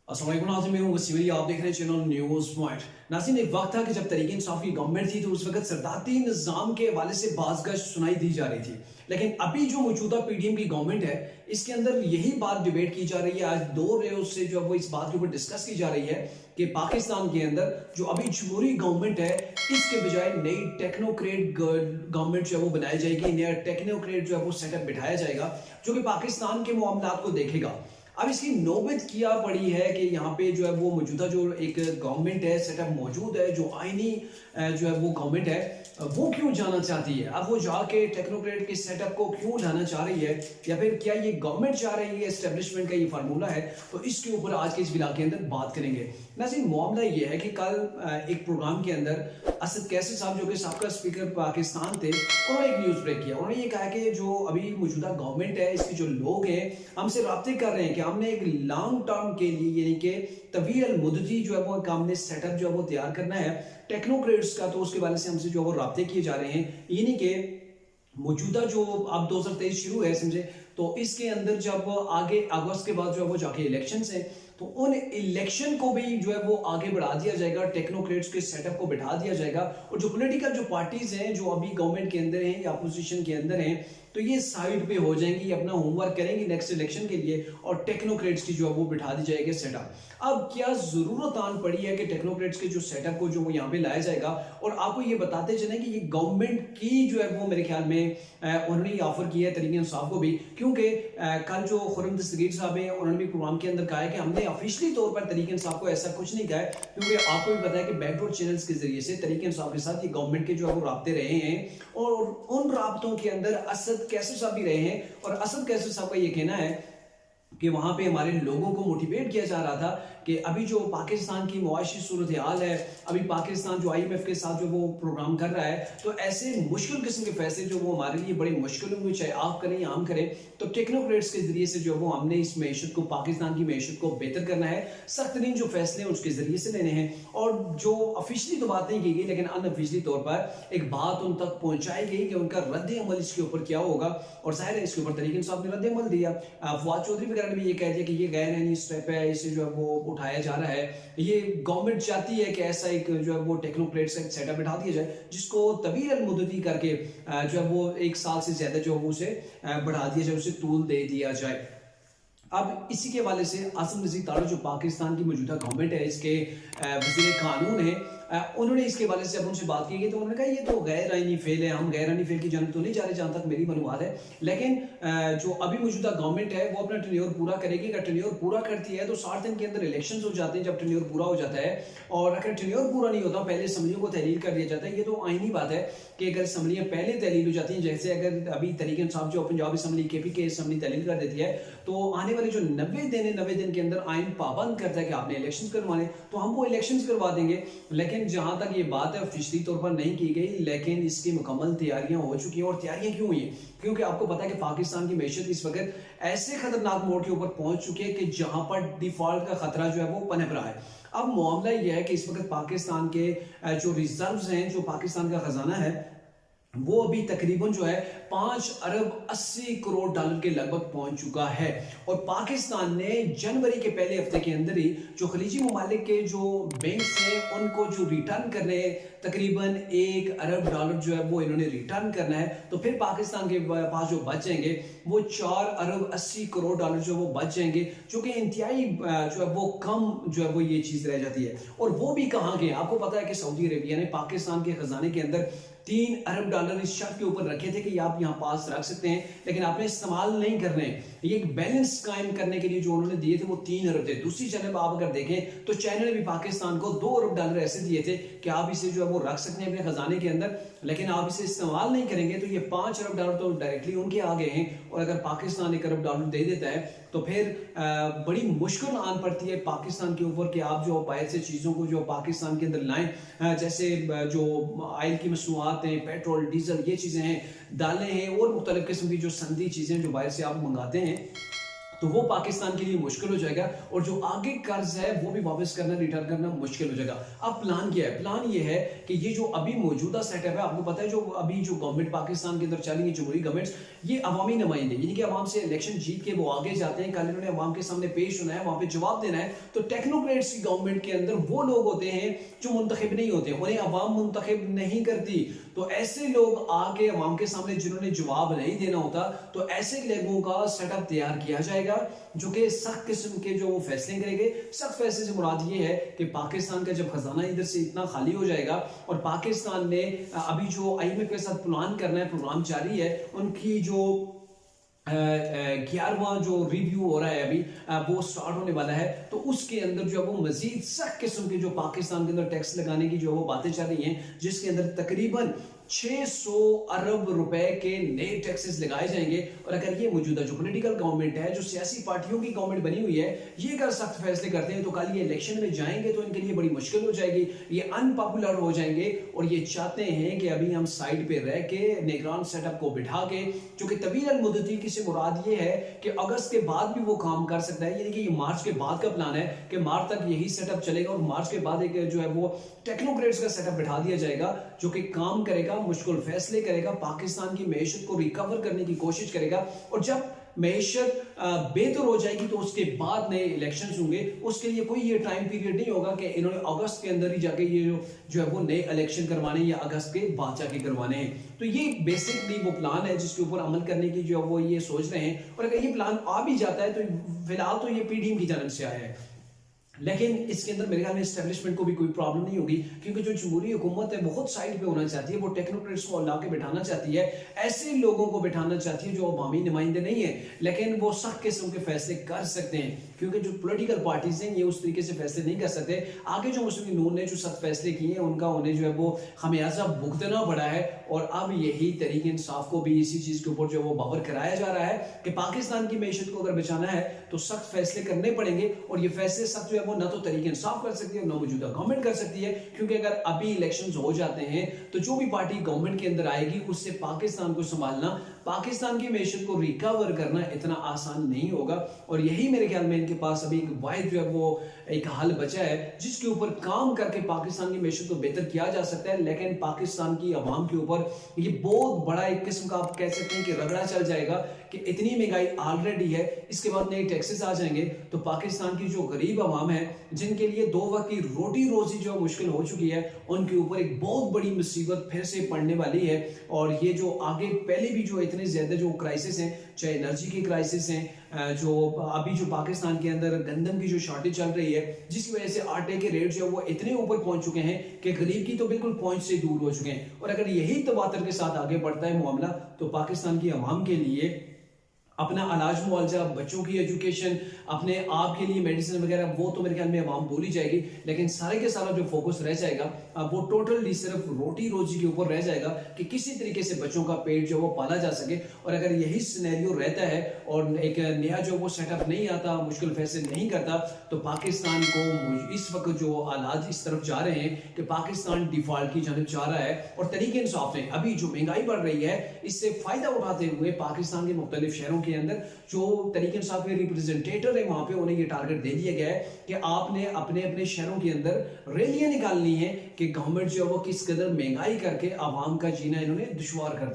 अस्सलाम वालेकुम नाज़रीन, मैं हूं वसीम अली। आप देख रहे हैं चैनल न्यूज़ पॉइंट। नाज़रीन, एक वक्त था कि जब तहरीक इंसाफ की गवर्नमेंट थी तो उस वक्त सदारती निज़ाम के हवाले से बाज़ सुनाई दी जा रही थी। लेकिन अभी जो मौजूदा पीडीएम की गवर्नमेंट है, इसके अंदर यही बात डिबेट की जा रही है। आज 2 रोज से जो है वो इस बात के ऊपर डिस्कस की जा रही है कि पाकिस्तान के अंदर जो अभी जमहूरी गवर्नमेंट है, इसके बजाय नई टेक्नोक्रेट गवर्नमेंट जो है वो बनाई जाएगी। नया टेक्नोक्रेट जो है वो सेटअप बिठाया जाएगा जो कि पाकिस्तान के मामलात को देखेगा। अब इसकी नौबत क्या पड़ी है कि यहाँ पे जो है वो मौजूदा जो एक गवर्नमेंट है, सेटअप मौजूद है, जो आईनी जो है वो गवर्नमेंट है, वो क्यों जाना चाहती है। अब वो जाके टेक्नोक्रेट के सेटअप को क्यों लाना चाह रही है, या फिर क्या ये गवर्नमेंट चाह रही है, एस्टेब्लिशमेंट का ये फार्मूला है। तो इसके ऊपर आज के इस व्लॉग के अंदर बात करेंगे। नाज़रीन, मामला ये है कि कल एक प्रोग्राम के अंदर असद कैसर साहब जो कि साबका स्पीकर पाकिस्तान थे, उन्होंने एक न्यूज़ ब्रेक किया। उन्होंने ये कहा कि जो अभी मौजूदा गवर्नमेंट है, इसके जो लोग हैं हमसे राब्ते कर रहे हैं कि हमने एक लॉन्ग टर्म के लिए, यानी कि तवील मुद्दती जो है वो हमने सेटअप जो है वो तैयार करना है टेक्नोक्रेट्स का। तो उसके वाले से हमसे जो है वो राब्ते किए जा रहे हैं, यानी कि मौजूदा जो अब 2023 शुरू है समझे, तो इसके अंदर जब आगे अगस्त के बाद जो है वो जाके इलेक्शंस हैं, तो उन इलेक्शन को भी जो है वो आगे बढ़ा दिया जाएगा, टेक्नोक्रेट्स के सेटअप को बिठा दिया जाएगा। और जो पॉलिटिकल जो पार्टीज हैं जो अभी गवर्नमेंट के अंदर हैं या अपोजिशन के अंदर हैं, तो ये साइड पे हो जाएंगी, अपना होमवर्क करेंगी नेक्स्ट इलेक्शन के लिए, और टेक्नोक्रेट्स की जो है वो बिठा दी जाएगी सेटअप। अब क्या जरूरत आन पड़ी है कि टेक्नोक्रेट्स के जो सेटअप को जो वो यहाँ पे लाया जाएगा। और आपको ये बताते चलें कि ये गवर्नमेंट की जो है वो मेरे ख्याल में उन्होंने ये ऑफर किया है तहरीक इंसाफ को भी, क्योंकि कल जो खुर्रम दस्तगीर साहब हैं उन्होंने भी प्रोग्राम के अंदर कहा है कि हमने ऑफिशियली तौर पर तहरीक इंसाफ को ऐसा कुछ नहीं कहा है, क्योंकि आपको भी पता है कि बैकडोर चैनल्स के जरिए से तहरीक इंसाफ के साथ ये गवर्नमेंट के जो है वो राब्ते रहे हैं, और उन राब्तों के अंदर असद कैसर साहब भी रहे हैं। और असद कैसर साहब का ये कहना है कि वहां पे हमारे लोगों को मोटिवेट किया जा रहा था कि अभी जो पाकिस्तान की मुआशी सूरत हाल है, अभी पाकिस्तान जो आईएमएफ के साथ जो वो प्रोग्राम कर रहा है, तो ऐसे मुश्किल किस्म के फैसले जो वो हमारे लिए बड़े मुश्किल होंगे, चाहे आप करें या हम करें, तो टेक्नोक्रेट्स के जरिए से जो वो हमने इस मैशत को, पाकिस्तान की मैशत को बेहतर करना है। सख्त तरीन जो फैसले हैं उसके जरिए से लेने हैं। और जो ऑफिशियली तो बात नहीं की गई, लेकिन अनऑफिशियली तौर पर एक बात उन तक पहुंचाई गई कि उनका रद्द अमल इसके ऊपर क्या होगा। और जाहिर है इसके ऊपर तहरीक इंसाफ ने रद्द अमल दिया। फवाद चौधरी वगैरह ने भी ये कह दिया कि ये गैर आईनी स्टेप है, इसे जो है वो उठाया जा रहा है। ये गवर्नमेंट चाहती है कि ऐसा एक जो है वो टेक्नोक्रेट से सेटअप बिठा दिया जाए जिसको तवील मुद्दती करके जो है वो 1 साल से ज्यादा जो है वो उसे बढ़ा दिया जाए, उसे तूल दे दिया जाए। अब इसी के हवाले से आसिम नज़ीर तारड़ जो पाकिस्तान की मौजूदा गवर्नमेंट है, इसके वज़ीर कानून है, उन्होंने इसके हवाले से अब उनसे बात की गई, तो उन्होंने कहा ये तो गैर आईनी फेल है, हम गैर आईनी फेल की जानब तो नहीं जा रहे जहां तक मेरी मालूमात है। लेकिन जो अभी मौजूदा गवर्नमेंट है वो अपना टेन्योर पूरा करेगी। अगर टेन्योर पूरा करती है तो 60 दिन के अंदर इलेक्शन हो जाते हैं जब टेन्योर पूरा हो जाता है। और अगर टेन्योर पूरा नहीं होता, पहले असम्बलियों को तहलील कर दिया जाता है। ये तो आईनी बात है कि अगर असम्बलियां पहले तहलील हो जाती हैं, जैसे अगर अभी तहरीक इंसाफ जो पंजाब असम्बली केपी के असम्बली तहलील कर देती है, तो आने वाले जो 90 दिन के अंदर आइन पाबंद करता है कि आपने इलेक्शन करवाने, तो हम वो इलेक्शन करवा देंगे। लेकिन जहां तक ये बात है ऑफिशियली तौर पर नहीं की गई, लेकिन इसकी मुकम्मल तैयारियां हो चुकी हैं। और तैयारियां क्यों हुई हैं? क्योंकि आपको पता है कि पाकिस्तान की मैशत इस वक्त ऐसे खतरनाक मोड़ के ऊपर पहुंच चुकी है कि जहां पर डिफॉल्ट का खतरा जो है वो पनप रहा है। अब मामला यह है कि इस वक्त पाकिस्तान के जो रिजर्व्स हैं, जो पाकिस्तान का खजाना है, वो अभी तकरीबन जो है 5 अरब 80 करोड़ डॉलर के लगभग पहुंच चुका है। और पाकिस्तान ने जनवरी के पहले हफ्ते के अंदर ही जो खलीजी ममालिक के जो बैंक हैं उनको जो रिटर्न कर रहे हैं, तकरीबन 1 अरब डॉलर जो है वो इन्होंने रिटर्न करना है। तो फिर पाकिस्तान के पास जो बच जाएंगे वो 4 अरब 80 करोड़ डॉलर जो वो बच जाएंगे, जो कि इंतहाई जो है वो कम जो है वो ये चीज रह जाती है। और वो भी कहाँ के? आपको पता है कि सऊदी अरेबिया ने पाकिस्तान के खजाने के अंदर 3 अरब डॉलर इस शर्त के ऊपर रखे थे कि आप यहां पास रख सकते हैं, लेकिन आपने इस्तेमाल नहीं करने। ये एक बैलेंस कायम करने के लिए जो उन्होंने दिए थे वो 3 अरब थे। दूसरी जानब आप अगर देखें तो चाइना ने भी पाकिस्तान को 2 अरब डॉलर ऐसे दिए थे कि आप इसे जो है वो रख सकते हैं अपने खजाने के अंदर, लेकिन आप इसे इस्तेमाल नहीं करेंगे। तो ये 5 अरब डॉलर तो डायरेक्टली उनके आ गए हैं। और अगर पाकिस्तान 1 अरब डॉलर दे देता है तो फिर बड़ी मुश्किल आन पड़ती है पाकिस्तान के ऊपर कि आप जो बाहर से चीज़ों को जो पाकिस्तान के अंदर लाएं, जैसे जो ऑयल की मसनूआत हैं, पेट्रोल डीजल, ये चीज़ें हैं, दालें हैं, और मुख्तलिफ किस्म की जो सनदी चीज़ें जो बाहर से आप मंगाते हैं, तो वो पाकिस्तान के लिए मुश्किल हो जाएगा और जो आगे कर्ज है वो भी वापस करना, रिटर्न करना मुश्किल हो जाएगा। अब प्लान क्या है? प्लान ये है कि ये जो अभी मौजूदा सेटअप है, आपको पता है जो अभी जो गवर्नमेंट पाकिस्तान के अंदर चल रही है, जमहूरी गवर्नमेंट्स, ये अवामी नुमाइंदे यानी कि अवाम से इलेक्शन जीत के वो आगे जाते हैं, कल इन्होंने अवाम के सामने पेश होना है, वहां पे जवाब देना है। तो टेक्नोक्रेट्स की गवर्नमेंट के अंदर वो लोग होते हैं जो मुंतखब नहीं होते, उन्हें अवाम मुंतखब नहीं करती। तो ऐसे लोग आके अवाम के सामने जिन्होंने जवाब नहीं देना होता, तो ऐसे लोगों का सेटअप तैयार किया जाएगा जो कि सख्त किस्म के जो फैसले करेंगे। सख्त फैसले से मुराद ये है कि पाकिस्तान का जब खजाना इधर से इतना खाली हो जाएगा और पाकिस्तान ने अभी जो आईएमएफ के साथ प्लान करना है, प्रोग्राम जारी है, उनकी जो 11वां जो रिव्यू हो रहा है अभी वो स्टार्ट होने वाला है। तो उसके अंदर जो है वो मजीद सख्त किस्म के जो पाकिस्तान के अंदर टैक्स लगाने की जो वो बातें चल रही हैं, जिसके अंदर तकरीबन 600 अरब रुपए के नए टैक्सेस लगाए जाएंगे। और अगर ये मौजूदा जो पॉलिटिकल गवर्नमेंट है, जो सियासी पार्टियों की गवर्नमेंट बनी हुई है, ये अगर सख्त फैसले करते हैं तो कल ये इलेक्शन में जाएंगे तो इनके लिए बड़ी मुश्किल हो जाएगी, ये अनपॉपुलर हो जाएंगे। और ये चाहते हैं कि अभी हम साइड पे रह के निगरान सेटअप को बिठा के, जो कि तवील मुद्दती की से मुराद ये है कि अगस्त के बाद भी वो काम कर सकता है, यानी कि ये मार्च के बाद का प्लान है कि मार्च तक यही सेटअप चलेगा और मार्च के बाद एक जो है वो टेक्नोक्रेट्स का सेटअप बिठा दिया जाएगा जो कि काम करेगा, मुश्किल फैसले करेगा, पाकिस्तान की मैशत को रिकवर करने की कोशिश करेगा। और जब मैशत बेहतर हो जाएगी तो उसके बाद नए इलेक्शंस होंगे। उसके लिए कोई ये टाइम पीरियड नहीं होगा कि इन्होंने अगस्त के अंदर ही जाके ये जो है वो नए इलेक्शन करवाने या अगस्त के बाद जाके करवाने हैं। तो ये बेसिकली वो प्लान है जिसके ऊपर अमल करने की जो वो ये सोच रहे हैं। और अगर ये प्लान आ भी जाता है तो फिलहाल तो ये पीडीएम की जानब से आया है, लेकिन इसके अंदर मेरे ख्याल में एस्टेब्लिशमेंट को भी कोई प्रॉब्लम नहीं होगी, क्योंकि जो जमहूरी हुकूमत है बहुत साइड पे होना चाहती है, वो टेक्नोक्रेट्स को ला के बिठाना चाहती है, ऐसे लोगों को बिठाना चाहती है जो अवामी नुमाइंदे नहीं है, लेकिन वो सख्त किस्म के फैसले कर सकते हैं, क्योंकि जो पॉलिटिकल पार्टीज हैं ये उस तरीके से फैसले नहीं कर सकते। आगे जो मुस्लिम नून ने जो सख्त फैसले किए हैं उनका उन्हें जो है वो खमियाजा भुगतना पड़ा है। और अब यही तहरीक इंसाफ को भी इसी चीज के ऊपर जो वो बावर कराया जा रहा है कि पाकिस्तान की मैशत को अगर बचाना है तो सख्त फैसले करने पड़ेंगे। और ये फैसले सख्त जो है वो ना तो तहरीक इंसाफ कर सकती है, ना मौजूदा गवर्नमेंट कर सकती है, क्योंकि अगर अभी इलेक्शंस हो जाते हैं तो जो भी पार्टी गवर्नमेंट के अंदर आएगी उससे पाकिस्तान को संभालना, पाकिस्तान की मैशत को रिकवर करना इतना आसान नहीं होगा। और यही मेरे ख्याल में इनके पास अभी एक वाहिद जो है वो एक हल बचा है जिसके ऊपर काम करके पाकिस्तान की मैशत को बेहतर किया जा सकता है। लेकिन पाकिस्तान की आवाम के ऊपर ये बहुत बड़ा एक किस्म का आप कह सकते हैं कि रगड़ा चल जाएगा कि इतनी महंगाई ऑलरेडी है, इसके बाद नए टैक्सेस आ जाएंगे तो पाकिस्तान की जो गरीब आवाम है, जिनके लिए 2 वक्त की रोटी रोजी जो मुश्किल हो चुकी है, उनके ऊपर एक बहुत बड़ी मुसीबत फिर से पड़ने वाली है। और ये जो आगे पहले भी जो इतने ज्यादा जो क्राइसिस हैं, चाहे एनर्जी की क्राइसिस हैं, जो अभी जो पाकिस्तान के अंदर गंदम की जो शॉर्टेज चल रही है, जिसकी वजह से आटे के रेट जो है वो इतने ऊपर पहुंच चुके हैं कि गरीब की तो बिल्कुल पहुंच से दूर हो चुके हैं। और अगर यही तवातर के साथ आगे बढ़ता है मामला तो पाकिस्तान की आवाम के लिए अपना इलाज मुआवजा, बच्चों की एजुकेशन, अपने आप के लिए मेडिसिन वगैरह, वो तो मेरे ख्याल में आवाम बोली जाएगी, लेकिन सारे के सारा जो फोकस रह जाएगा वो टोटली सिर्फ रोटी रोजी के ऊपर रह जाएगा कि किसी तरीके से बच्चों का पेट जो वो पाला जा सके। और अगर यही सिनेरियो रहता है और एक नया जो वो सेटअप नहीं आता, मुश्किल फैसले नहीं करता, तो पाकिस्तान को इस वक्त जो हालात इस तरफ जा रहे हैं कि पाकिस्तान डिफॉल्ट की जानब जा रहा है। और तरीके इंसाफ ने अभी जो महंगाई बढ़ रही है इससे फायदा उठाते हुए पाकिस्तान के मुख्तलिफ शहरों के अंदर जो तरीके इंसाफ के रिप्रेजेंटेटिव है वहां पे उन्हें ये टारगेट दे दिया गया है कि आपने अपने अपने शहरों के अंदर रैलियां निकालनी है कि गवर्नमेंट जो है वो किस कदर महंगाई करके आवाम का जीना इन्होंने दुश्वार कर